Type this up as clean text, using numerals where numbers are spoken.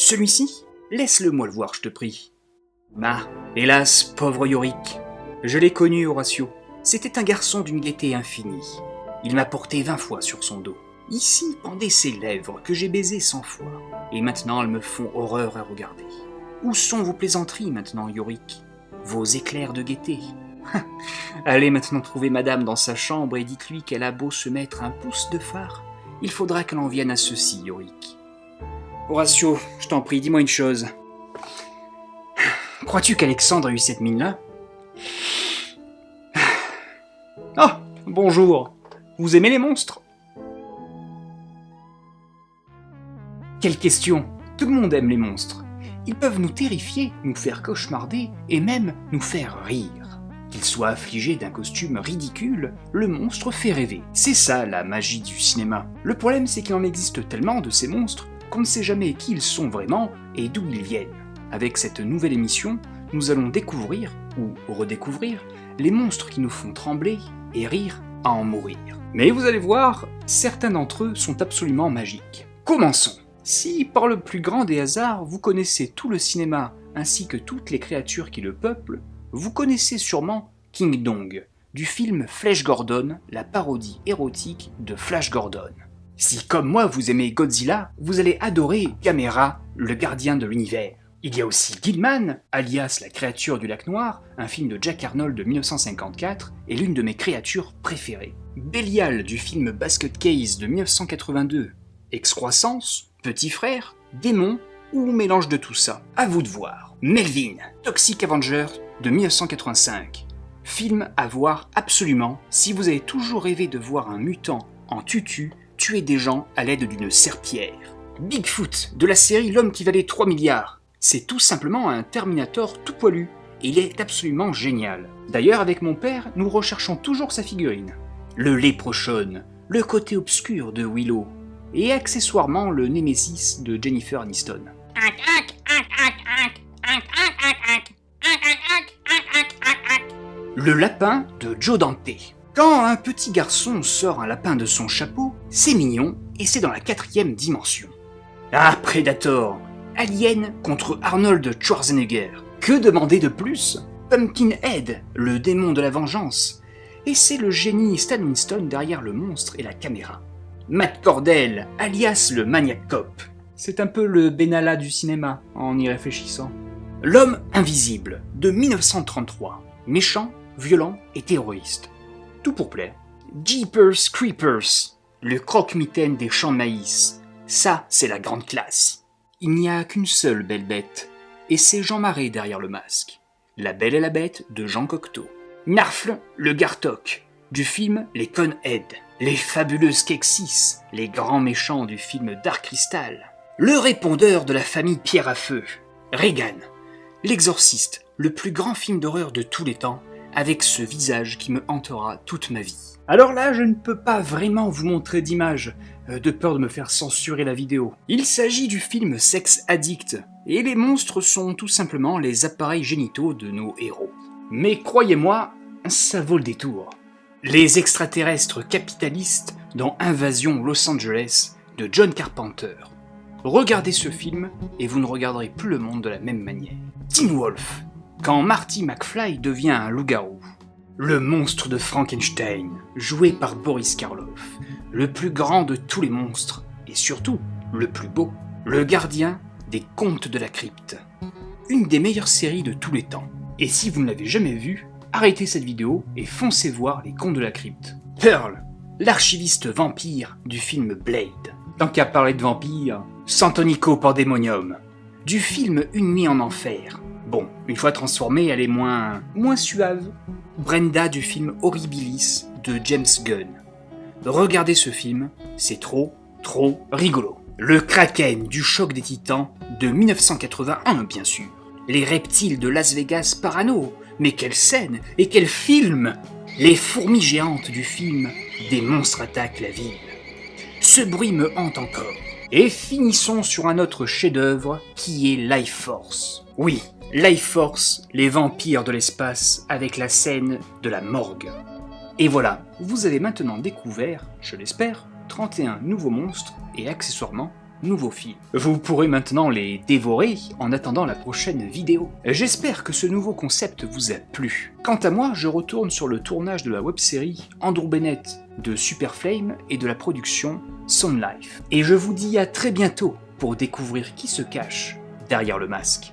Celui-ci, laisse-le-moi le voir, je te prie. Bah, hélas, pauvre Yorick. Je l'ai connu, Horatio. C'était un garçon d'une gaieté infinie. Il m'a porté 20 fois sur son dos. Ici pendaient ses lèvres que j'ai baisées 100 fois. Et maintenant elles me font horreur à regarder. Où sont vos plaisanteries maintenant, Yorick? Vos éclairs de gaieté? Allez maintenant trouver madame dans sa chambre et dites-lui qu'elle a beau se mettre un pouce de phare. Il faudra qu'elle en vienne à ceci, Yorick. Horatio, je t'en prie, dis-moi une chose. Crois-tu qu'Alexandre a eu cette mine-là? Ah, bonjour. Vous aimez les monstres? Quelle question! Tout le monde aime les monstres. Ils peuvent nous terrifier, nous faire cauchemarder et même nous faire rire. Qu'il soit affligé d'un costume ridicule, le monstre fait rêver. C'est ça la magie du cinéma. Le problème c'est qu'il en existe tellement de ces monstres qu'on ne sait jamais qui ils sont vraiment et d'où ils viennent. Avec cette nouvelle émission, nous allons découvrir, ou redécouvrir, les monstres qui nous font trembler et rire à en mourir. Mais vous allez voir, certains d'entre eux sont absolument magiques. Commençons. Si, par le plus grand des hasards, vous connaissez tout le cinéma ainsi que toutes les créatures qui le peuplent, vous connaissez sûrement King Dong, du film Flash Gordon, la parodie érotique de Flash Gordon. Si, comme moi, vous aimez Godzilla, vous allez adorer Gamera, le gardien de l'univers. Il y a aussi Gilman, alias la créature du lac noir, un film de Jack Arnold de 1954, et l'une de mes créatures préférées. Belial du film Basket Case de 1982. Excroissance, Petit Frère, Démon ou mélange de tout ça. À vous de voir. Melvin, Toxic Avenger de 1985. Film à voir absolument si vous avez toujours rêvé de voir un mutant en tutu tuer des gens à l'aide d'une serpillière. Bigfoot de la série L'homme qui valait 3 milliards. C'est tout simplement un Terminator tout poilu, et il est absolument génial. D'ailleurs, avec mon père, nous recherchons toujours sa figurine. Le Léprochaune, le côté obscur de Willow, et accessoirement le Némésis de Jennifer Aniston. Le lapin de Joe Dante. Quand un petit garçon sort un lapin de son chapeau, c'est mignon, et c'est dans la 4e dimension. Ah, Predator, Alien contre Arnold Schwarzenegger. Que demander de plus? Pumpkinhead, le démon de la vengeance. Et c'est le génie Stan Winston derrière le monstre et la caméra. Matt Cordell, alias le Maniac Cop. C'est un peu le Benalla du cinéma, en y réfléchissant. L'homme invisible, de 1933. Méchant, violent et terroriste. Tout pour plaire. Jeepers Creepers, le croque-mitaine des champs de maïs. Ça, c'est la grande classe. Il n'y a qu'une seule belle bête, et c'est Jean Marais derrière le masque. La Belle et la Bête de Jean Cocteau. Narfle, le Gartoc, du film Les Conheads. Les fabuleuses Keksis, les grands méchants du film Dark Crystal. Le répondeur de la famille Pierre à Feu. Reagan, l'exorciste, le plus grand film d'horreur de tous les temps, avec ce visage qui me hantera toute ma vie. Alors là, je ne peux pas vraiment vous montrer d'image, de peur de me faire censurer la vidéo. Il s'agit du film Sex Addict, et les monstres sont tout simplement les appareils génitaux de nos héros. Mais croyez-moi, ça vaut le détour. Les extraterrestres capitalistes dans Invasion Los Angeles de John Carpenter. Regardez ce film et vous ne regarderez plus le monde de la même manière. Teen Wolf, quand Marty McFly devient un loup-garou. Le monstre de Frankenstein, joué par Boris Karloff, le plus grand de tous les monstres, et surtout le plus beau. Le gardien des contes de la crypte. Une des meilleures séries de tous les temps. Et si vous ne l'avez jamais vue, arrêtez cette vidéo et foncez voir les contes de la crypte. Pearl, l'archiviste vampire du film Blade. Tant qu'à parler de vampires, Santonico Pandemonium, du film Une nuit en enfer. Bon, une fois transformée, elle est moins suave. Brenda du film Horribilis de James Gunn. Regardez ce film, c'est trop rigolo. Le Kraken du choc des titans de 1981, bien sûr. Les reptiles de Las Vegas Parano. Mais quelle scène et quel film! Les fourmis géantes du film Des monstres attaquent la ville. Ce bruit me hante encore. Et finissons sur un autre chef-d'œuvre qui est Life Force. Oui, Life Force, les vampires de l'espace avec la scène de la morgue. Et voilà, vous avez maintenant découvert, je l'espère, 31 nouveaux monstres et accessoirement nouveaux films. Vous pourrez maintenant les dévorer en attendant la prochaine vidéo. J'espère que ce nouveau concept vous a plu. Quant à moi, je retourne sur le tournage de la web-série Andrew Bennett de Super Flame et de la production Sound Life. Et je vous dis à très bientôt pour découvrir qui se cache derrière le masque.